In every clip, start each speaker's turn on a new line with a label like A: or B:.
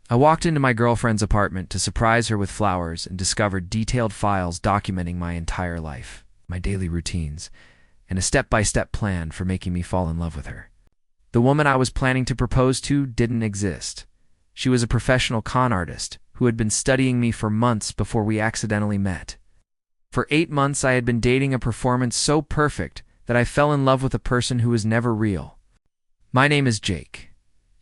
A: I walked into my girlfriend's apartment to surprise her with flowers and discovered detailed files documenting my entire life, my daily routines, and a step-by-step plan for making me fall in love with her. The woman I was planning to propose to didn't exist. She was a professional con artist who had been studying me for months before we accidentally met. For 8 months I had been dating a performance so perfect that I fell in love with a person who was never real. My name is Jake,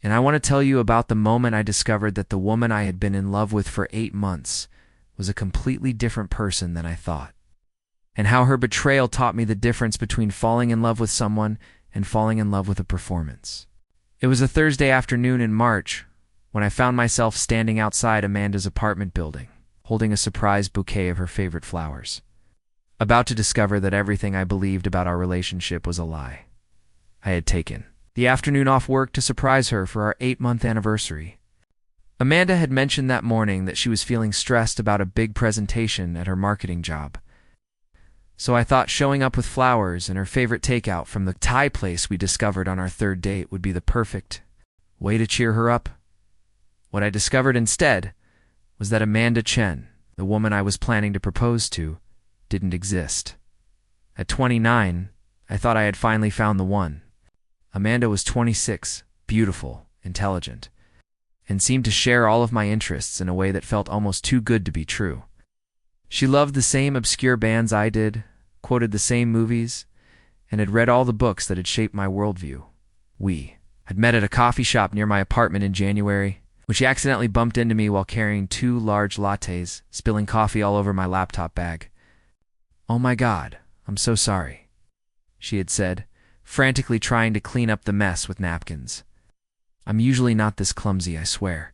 A: and I want to tell you about the moment I discovered that the woman I had been in love with for 8 months was a completely different person than I thought, and how her betrayal taught me the difference between falling in love with someone and falling in love with a performance. It was a Thursday afternoon in March when I found myself standing outside Amanda's apartment building, holding a surprise bouquet of her favorite flowers, about to discover that everything I believed about our relationship was a lie. I had taken the afternoon off work to surprise her for our 8-month anniversary. Amanda had mentioned that morning that she was feeling stressed about a big presentation at her marketing job. So I thought showing up with flowers and her favorite takeout from the Thai place we discovered on our 3rd date would be the perfect way to cheer her up. What I discovered instead was that Amanda Chen, the woman I was planning to propose to, didn't exist. At 29, I thought I had finally found the one. Amanda was 26, beautiful, intelligent, and seemed to share all of my interests in a way that felt almost too good to be true. She loved the same obscure bands I did, quoted the same movies, and had read all the books that had shaped my worldview. We had met at a coffee shop near my apartment in January, when she accidentally bumped into me while carrying 2 large lattes, spilling coffee all over my laptop bag. "Oh my God, I'm so sorry," she had said, frantically trying to clean up the mess with napkins. "I'm usually not this clumsy, I swear.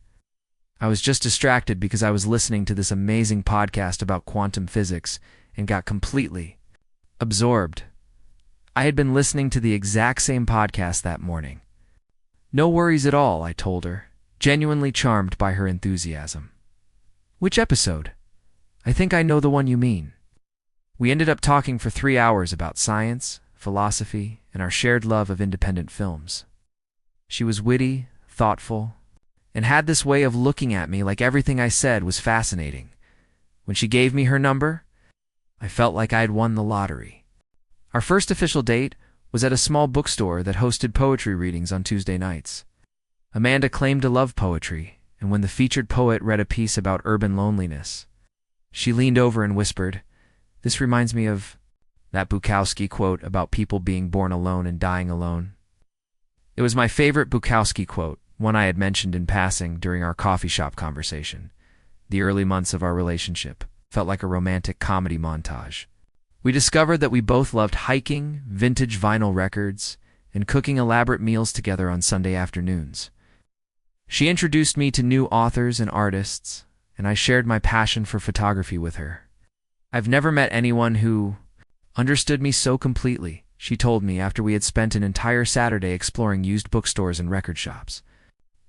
A: I was just distracted because I was listening to this amazing podcast about quantum physics and got completely absorbed." I had been listening to the exact same podcast that morning. "No worries at all," I told her, genuinely charmed by her enthusiasm. "Which episode? I think I know the one you mean." We ended up talking for 3 hours about science, philosophy, and our shared love of independent films. She was witty, thoughtful, and had this way of looking at me like everything I said was fascinating. When she gave me her number, I felt like I had won the lottery. Our first official date was at a small bookstore that hosted poetry readings on Tuesday nights. Amanda claimed to love poetry, and when the featured poet read a piece about urban loneliness, she leaned over and whispered, "This reminds me of that Bukowski quote about people being born alone and dying alone." It was my favorite Bukowski quote, one I had mentioned in passing during our coffee shop conversation. The early months of our relationship felt like a romantic comedy montage. We discovered that we both loved hiking, vintage vinyl records, and cooking elaborate meals together on Sunday afternoons. She introduced me to new authors and artists, and I shared my passion for photography with her. "I've never met anyone who understood me so completely," she told me after we had spent an entire Saturday exploring used bookstores and record shops.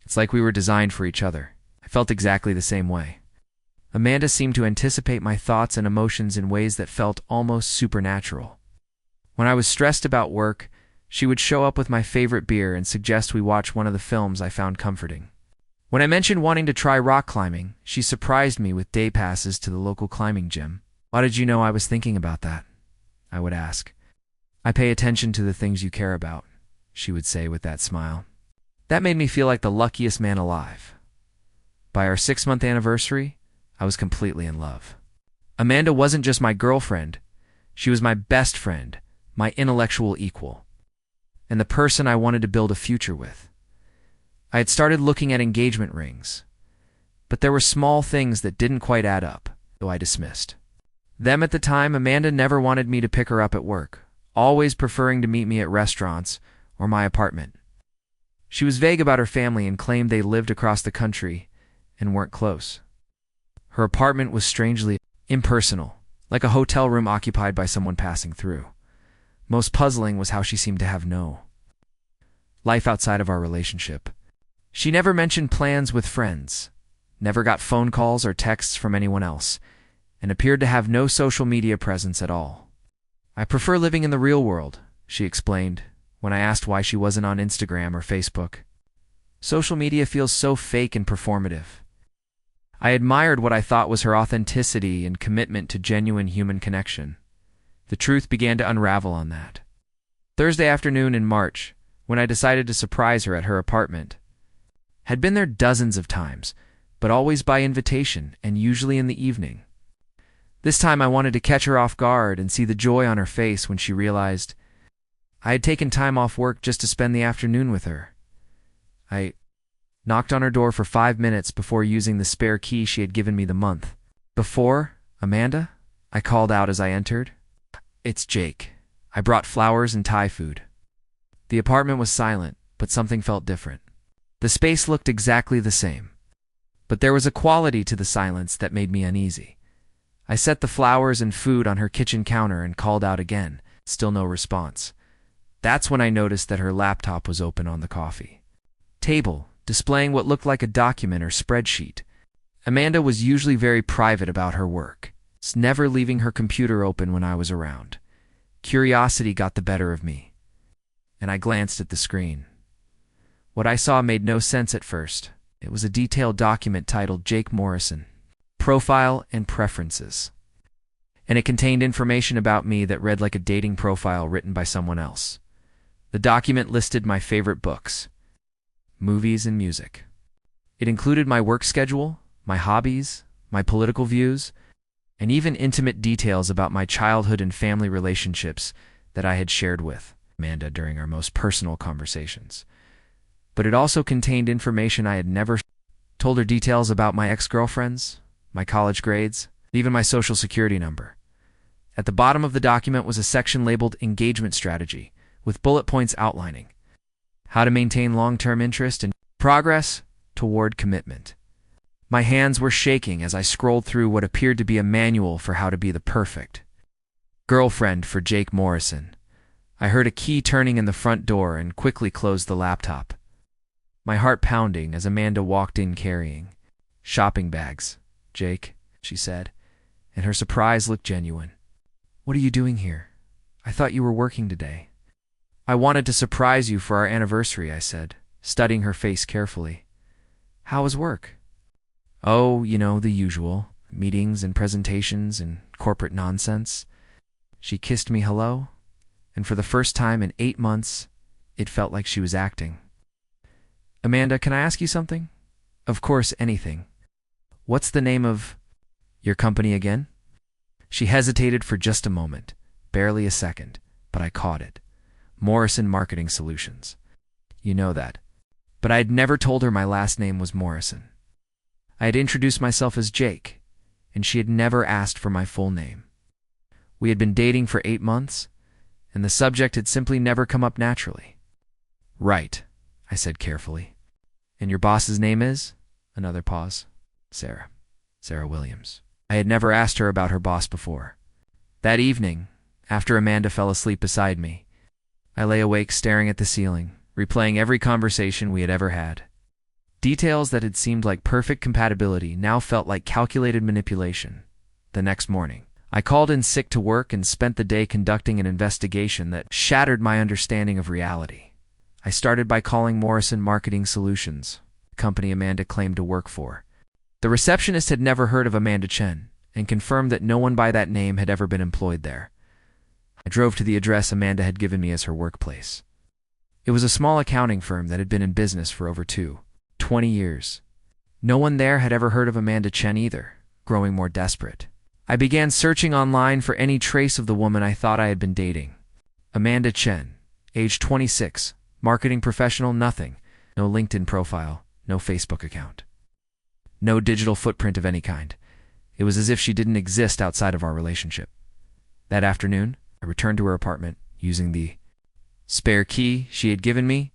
A: "It's like we were designed for each other." I felt exactly the same way. Amanda seemed to anticipate my thoughts and emotions in ways that felt almost supernatural. When I was stressed about work, she would show up with my favorite beer and suggest we watch one of the films I found comforting. When I mentioned wanting to try rock climbing, she surprised me with day passes to the local climbing gym. "Why did you know I was thinking about that?" I would ask. "I pay attention to the things you care about," she would say with that smile. That made me feel like the luckiest man alive. By our 6-month anniversary, I was completely in love. Amanda wasn't just my girlfriend, she was my best friend, my intellectual equal, and the person I wanted to build a future with. I had started looking at engagement rings, but there were small things that didn't quite add up, though I dismissed them at the time. Amanda never wanted me to pick her up at work, always preferring to meet me at restaurants or my apartment. She was vague about her family and claimed they lived across the country and weren't close. Her apartment was strangely impersonal, like a hotel room occupied by someone passing through. Most puzzling was how she seemed to have no life outside of our relationship. She never mentioned plans with friends, never got phone calls or texts from anyone else, and appeared to have no social media presence at all. "I prefer living in the real world," she explained when I asked why she wasn't on Instagram or Facebook. Social media feels so fake and performative. I admired what I thought was her authenticity and commitment to genuine human connection. The truth began to unravel on that. Thursday afternoon in March, when I decided to surprise her at her apartment. Had been there dozens of times, but always by invitation and usually in the evening. This time I wanted to catch her off guard and see the joy on her face when she realized I had taken time off work just to spend the afternoon with her. I knocked on her door for 5 minutes before using the spare key she had given me the month before. Amanda? I called out as I entered. It's Jake. I brought flowers and Thai food. The apartment was silent, but something felt different. The space looked exactly the same, but there was a quality to the silence that made me uneasy. I set the flowers and food on her kitchen counter and called out again. Still no response. That's when I noticed that her laptop was open on the coffee table, displaying what looked like a document or spreadsheet. Amanda was usually very private about her work, never leaving her computer open when I was around. Curiosity got the better of me, and I glanced at the screen. What I saw made no sense at first. It was a detailed document titled Jake Morrison, Profile and Preferences, and it contained information about me that read like a dating profile written by someone else. The document listed my favorite books, movies, and music. It included my work schedule, my hobbies, my political views, and even intimate details about my childhood and family relationships that I had shared with Amanda during our most personal conversations. But it also contained information I had never told her, details about my ex-girlfriends, my college grades, even my social security number. At the bottom of the document was a section labeled Engagement Strategy, with bullet points outlining how to maintain long-term interest and progress toward commitment. My hands were shaking as I scrolled through what appeared to be a manual for how to be the perfect girlfriend for Jake Morrison. I heard a key turning in the front door and quickly closed the laptop, my heart pounding as Amanda walked in carrying shopping bags. Jake, she said, and her surprise looked genuine. What are you doing here? I thought you were working today. I wanted to surprise you for our anniversary, I said, studying her face carefully. How was work? Oh, the usual. Meetings and presentations and corporate nonsense. She kissed me hello, and for the first time in 8 months, it felt like she was acting. Amanda, can I ask you something? Of course, anything. What's the name of your company again? She hesitated for just a moment, barely a second, but I caught it. Morrison Marketing Solutions. You know that. But I had never told her my last name was Morrison. I had introduced myself as Jake, and she had never asked for my full name. We had been dating for 8 months, and the subject had simply never come up naturally. Right, I said carefully. And your boss's name is? Another pause. Sarah Williams. I had never asked her about her boss before. That evening, after Amanda fell asleep beside me, I lay awake staring at the ceiling, replaying every conversation we had ever had. Details that had seemed like perfect compatibility now felt like calculated manipulation. The next morning, I called in sick to work and spent the day conducting an investigation that shattered my understanding of reality. I started by calling Morrison Marketing Solutions, the company Amanda claimed to work for. The receptionist had never heard of Amanda Chen and confirmed that no one by that name had ever been employed there. I drove to the address Amanda had given me as her workplace. It was a small accounting firm that had been in business for over 20 years. No one there had ever heard of Amanda Chen either, growing more desperate. I began searching online for any trace of the woman I thought I had been dating. Amanda Chen, age 26, marketing professional, nothing. No LinkedIn profile, no Facebook account. No digital footprint of any kind. It was as if she didn't exist outside of our relationship. That afternoon, I returned to her apartment, using the spare key she had given me.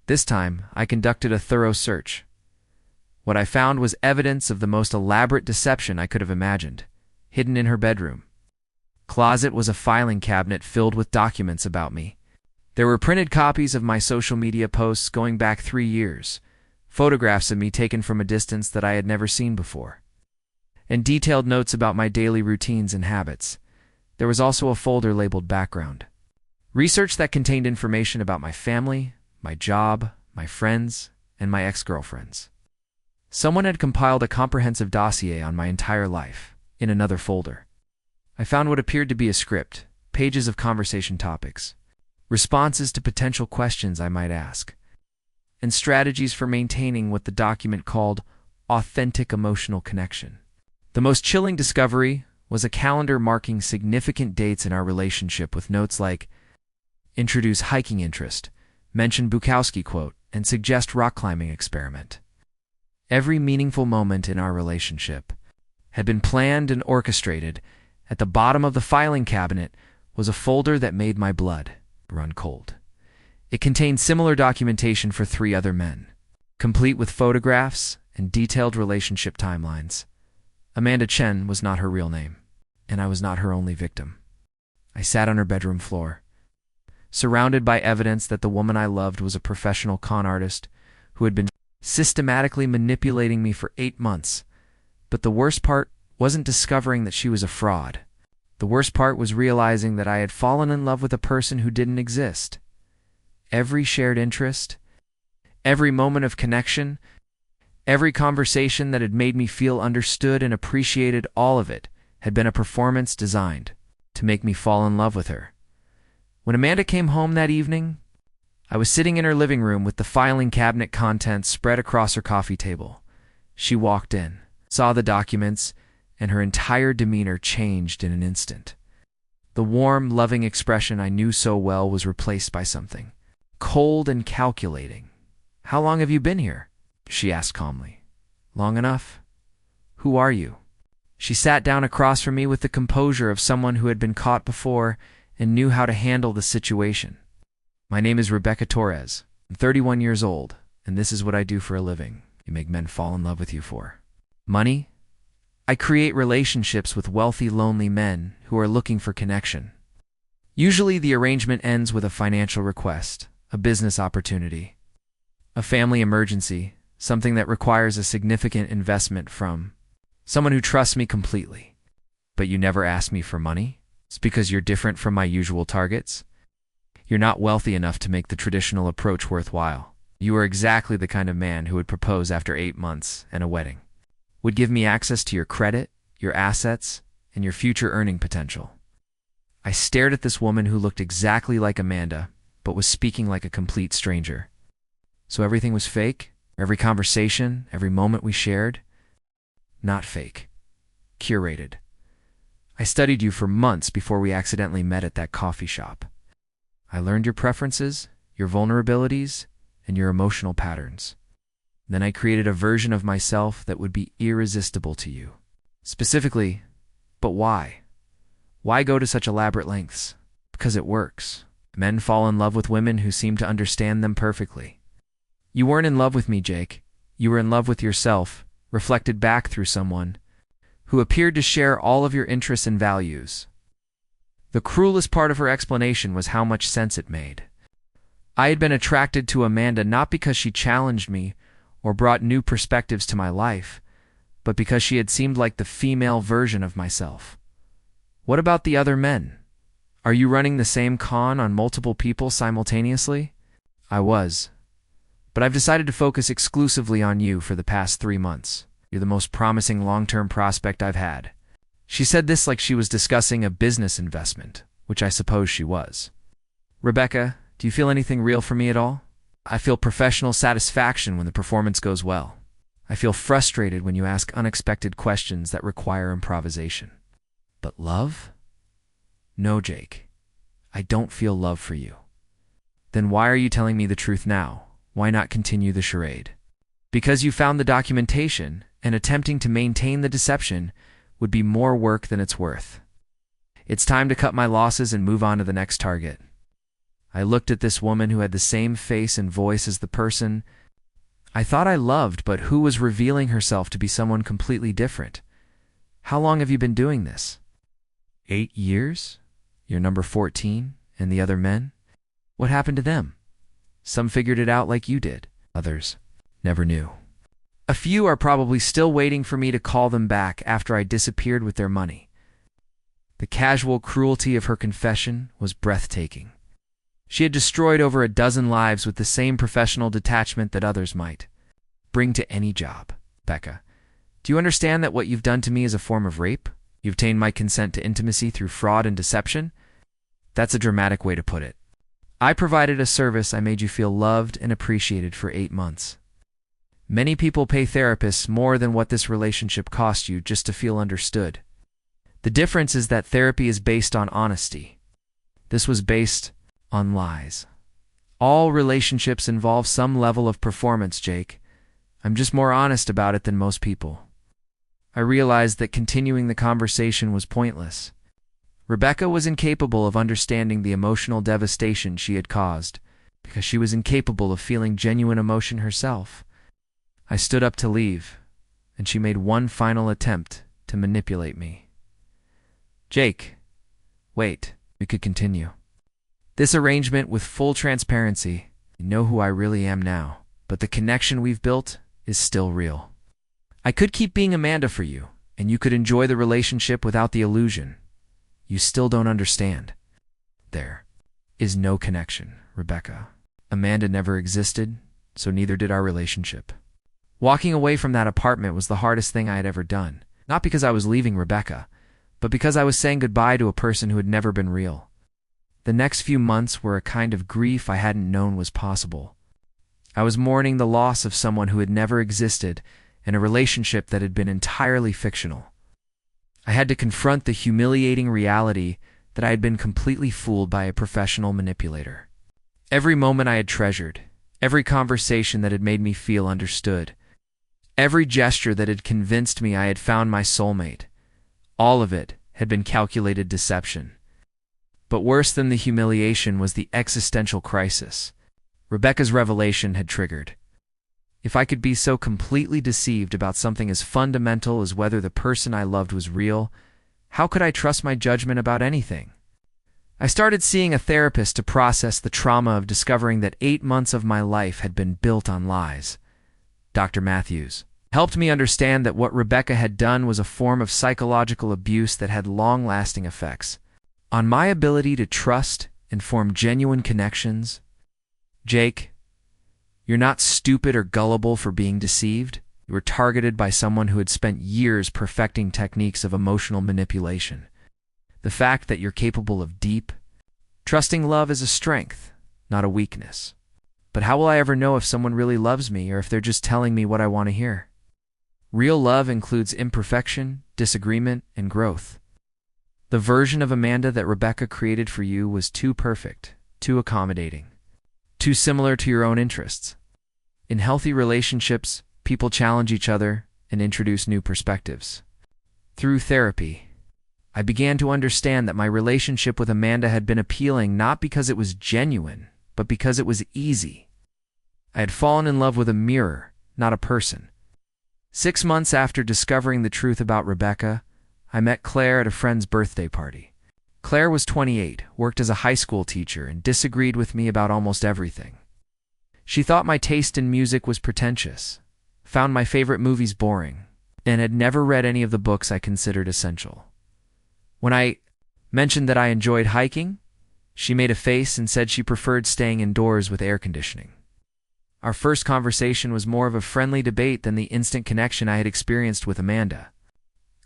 A: This time, I conducted a thorough search. What I found was evidence of the most elaborate deception I could have imagined, hidden in her bedroom. Closet was a filing cabinet filled with documents about me. There were printed copies of my social media posts going back 3 years, photographs of me taken from a distance that I had never seen before, and detailed notes about my daily routines and habits. There was also a folder labeled Background. Research that contained information about my family, my job, my friends, and my ex-girlfriends. Someone had compiled a comprehensive dossier on my entire life in another folder. I found what appeared to be a script, pages of conversation topics, responses to potential questions I might ask, and strategies for maintaining what the document called authentic emotional connection. The most chilling discovery was a calendar marking significant dates in our relationship with notes like, introduce hiking interest, mention Bukowski quote, and suggest rock climbing experiment. Every meaningful moment in our relationship had been planned and orchestrated. At the bottom of the filing cabinet was a folder that made my blood run cold. It contained similar documentation for 3 other men, complete with photographs and detailed relationship timelines. Amanda Chen was not her real name, and I was not her only victim. I sat on her bedroom floor, surrounded by evidence that the woman I loved was a professional con artist who had been systematically manipulating me for 8 months. But the worst part wasn't discovering that she was a fraud. The worst part was realizing that I had fallen in love with a person who didn't exist. Every shared interest, every moment of connection, every conversation that had made me feel understood and appreciated, all of it had been a performance designed to make me fall in love with her. When Amanda came home that evening, I was sitting in her living room with the filing cabinet contents spread across her coffee table. She walked in, saw the documents, and her entire demeanor changed in an instant. The warm, loving expression I knew so well was replaced by something cold and calculating. "How long have you been here?" she asked calmly. "Long enough." "Who are you?" She sat down across from me with the composure of someone who had been caught before and knew how to handle the situation. "My name is Rebecca Torres. I'm 31 years old, and this is what I do for a living. You make men fall in love with you for money? I create relationships with wealthy, lonely men who are looking for connection. Usually the arrangement ends with a financial request, a business opportunity, a family emergency, something that requires a significant investment from someone who trusts me completely. But you never ask me for money? It's because you're different from my usual targets? You're not wealthy enough to make the traditional approach worthwhile. You are exactly the kind of man who would propose after 8 months and a wedding, would give me access to your credit, your assets, and your future earning potential." I stared at this woman who looked exactly like Amanda, but was speaking like a complete stranger. So everything was fake? Every conversation, every moment we shared? Not fake. Curated. I studied you for months before we accidentally met at that coffee shop. I learned your preferences, your vulnerabilities, and your emotional patterns. Then I created a version of myself that would be irresistible to you. Specifically, but why? Why go to such elaborate lengths? Because it works. Men fall in love with women who seem to understand them perfectly. You weren't in love with me, Jake. You were in love with yourself, reflected back through someone who appeared to share all of your interests and values. The cruelest part of her explanation was how much sense it made. I had been attracted to Amanda not because she challenged me or brought new perspectives to my life, but because she had seemed like the female version of myself. What about the other men? Are you running the same con on multiple people simultaneously? I was. But I've decided to focus exclusively on you for the past 3 months. You're the most promising long-term prospect I've had. She said this like she was discussing a business investment, which I suppose she was. Rebecca, do you feel anything real for me at all? I feel professional satisfaction when the performance goes well. I feel frustrated when you ask unexpected questions that require improvisation. But love? No, Jake. I don't feel love for you. Then why are you telling me the truth now? Why not continue the charade? Because you found the documentation, and attempting to maintain the deception would be more work than it's worth. It's time to cut my losses and move on to the next target. I looked at this woman who had the same face and voice as the person I thought I loved, but who was revealing herself to be someone completely different. How long have you been doing this? 8 years? You're number 14, and the other men? What happened to them? Some figured it out like you did. Others never knew. A few are probably still waiting for me to call them back after I disappeared with their money. The casual cruelty of her confession was breathtaking. She had destroyed over a dozen lives with the same professional detachment that others might. bring to any job. Becca, do you understand that what you've done to me is a form of rape? You obtained my consent to intimacy through fraud and deception? That's a dramatic way to put it. I provided a service. I made you feel loved and appreciated for 8 months. Many people pay therapists more than what this relationship cost you just to feel understood. The difference is that therapy is based on honesty. This was based on lies. All relationships involve some level of performance, Jake. I'm just more honest about it than most people. I realized that continuing the conversation was pointless. Rebecca was incapable of understanding the emotional devastation she had caused, because she was incapable of feeling genuine emotion herself. I stood up to leave, and she made one final attempt to manipulate me. Jake, wait, we could continue. This arrangement with full transparency, you know who I really am now, but the connection we've built is still real. I could keep being Amanda for you, and you could enjoy the relationship without the illusion. You still don't understand. There is no connection, Rebecca. Amanda never existed, so neither did our relationship. Walking away from that apartment was the hardest thing I had ever done, not because I was leaving Rebecca, but because I was saying goodbye to a person who had never been real. The next few months were a kind of grief I hadn't known was possible. I was mourning the loss of someone who had never existed and a relationship that had been entirely fictional. I had to confront the humiliating reality that I had been completely fooled by a professional manipulator. Every moment I had treasured, every conversation that had made me feel understood, every gesture that had convinced me I had found my soulmate, all of it had been calculated deception. But worse than the humiliation was the existential crisis Rebecca's revelation had triggered. If I could be so completely deceived about something as fundamental as whether the person I loved was real, how could I trust my judgment about anything? I started seeing a therapist to process the trauma of discovering that 8 months of my life had been built on lies. Dr. Matthews helped me understand that what Rebecca had done was a form of psychological abuse that had long-lasting effects on my ability to trust and form genuine connections. Jake, you're not stupid or gullible for being deceived. You were targeted by someone who had spent years perfecting techniques of emotional manipulation. The fact that you're capable of deep, trusting love is a strength, not a weakness. But how will I ever know if someone really loves me or if they're just telling me what I want to hear? Real love includes imperfection, disagreement, and growth. The version of Amanda that Rebecca created for you was too perfect, too accommodating, too similar to your own interests. In healthy relationships, people challenge each other and introduce new perspectives. Through therapy, I began to understand that my relationship with Amanda had been appealing not because it was genuine, but because it was easy. I had fallen in love with a mirror, not a person. 6 months after discovering the truth about Rebecca, I met Claire at a friend's birthday party. Claire was 28, worked as a high school teacher, and disagreed with me about almost everything. She thought my taste in music was pretentious, found my favorite movies boring, and had never read any of the books I considered essential. When I mentioned that I enjoyed hiking, she made a face and said she preferred staying indoors with air conditioning. Our first conversation was more of a friendly debate than the instant connection I had experienced with Amanda.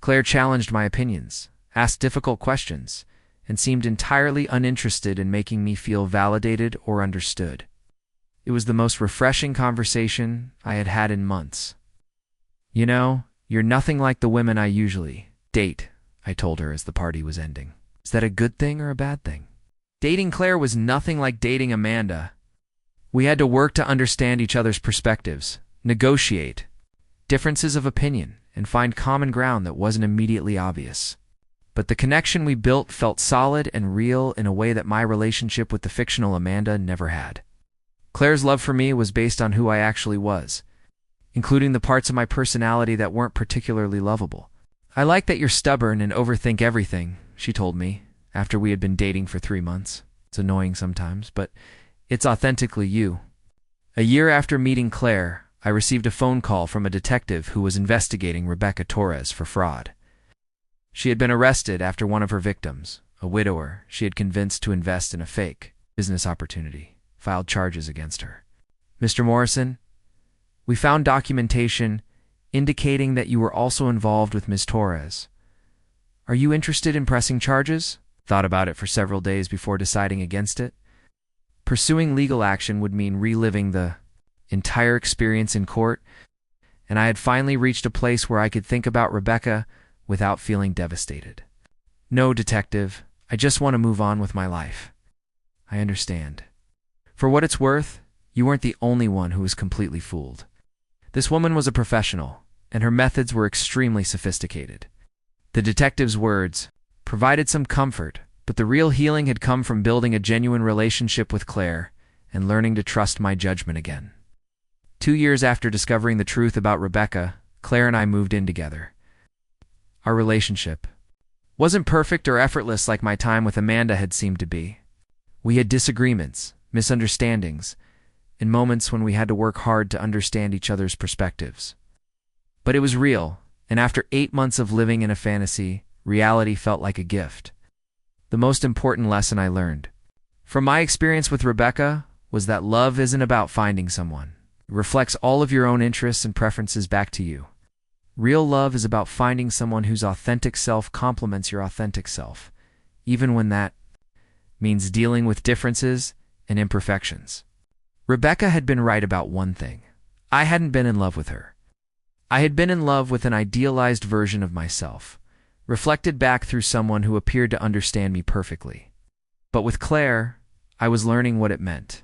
A: Claire challenged my opinions, asked difficult questions, and seemed entirely uninterested in making me feel validated or understood. It was the most refreshing conversation I had had in months. You know, you're nothing like the women I usually date, I told her as the party was ending. Is that a good thing or a bad thing? Dating Claire was nothing like dating Amanda. We had to work to understand each other's perspectives, negotiate differences of opinion, and find common ground that wasn't immediately obvious. But the connection we built felt solid and real in a way that my relationship with the fictional Amanda never had. Claire's love for me was based on who I actually was, including the parts of my personality that weren't particularly lovable. I like that you're stubborn and overthink everything, she told me, after we had been dating for 3 months. It's annoying sometimes, but it's authentically you. A year after meeting Claire, I received a phone call from a detective who was investigating Rebecca Torres for fraud. She had been arrested after one of her victims, a widower she had convinced to invest in a fake business opportunity, filed charges against her. Mr. Morrison, We found documentation indicating that you were also involved with Ms. Torres. Are you interested in pressing charges? Thought about it for several days before deciding against it. Pursuing legal action would mean reliving the entire experience in court, and I had finally reached a place where I could think about Rebecca without feeling devastated. No, detective, I just want to move on with my life. I understand. For what it's worth, you weren't the only one who was completely fooled. This woman was a professional, and her methods were extremely sophisticated. The detective's words provided some comfort, but the real healing had come from building a genuine relationship with Claire and learning to trust my judgment again. 2 years after discovering the truth about Rebecca, Claire and I moved in together. Our relationship wasn't perfect or effortless like my time with Amanda had seemed to be. We had disagreements, misunderstandings, and moments when we had to work hard to understand each other's perspectives. But it was real, and after 8 months of living in a fantasy, reality felt like a gift. The most important lesson I learned from my experience with Rebecca was that love isn't about finding someone. It reflects all of your own interests and preferences back to you. Real love is about finding someone whose authentic self complements your authentic self, even when that means dealing with differences and imperfections. Rebecca had been right about one thing. I hadn't been in love with her. I had been in love with an idealized version of myself, reflected back through someone who appeared to understand me perfectly. But with Claire, I was learning what it meant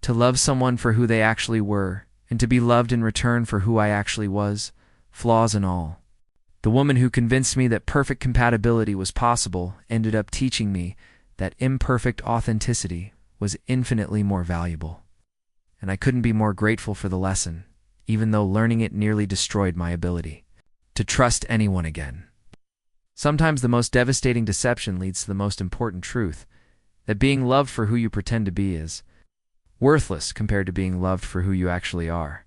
A: to love someone for who they actually were, and to be loved in return for who I actually was, flaws and all. The woman who convinced me that perfect compatibility was possible ended up teaching me that imperfect authenticity was infinitely more valuable. And I couldn't be more grateful for the lesson, even though learning it nearly destroyed my ability to trust anyone again. Sometimes the most devastating deception leads to the most important truth, that being loved for who you pretend to be is worthless compared to being loved for who you actually are.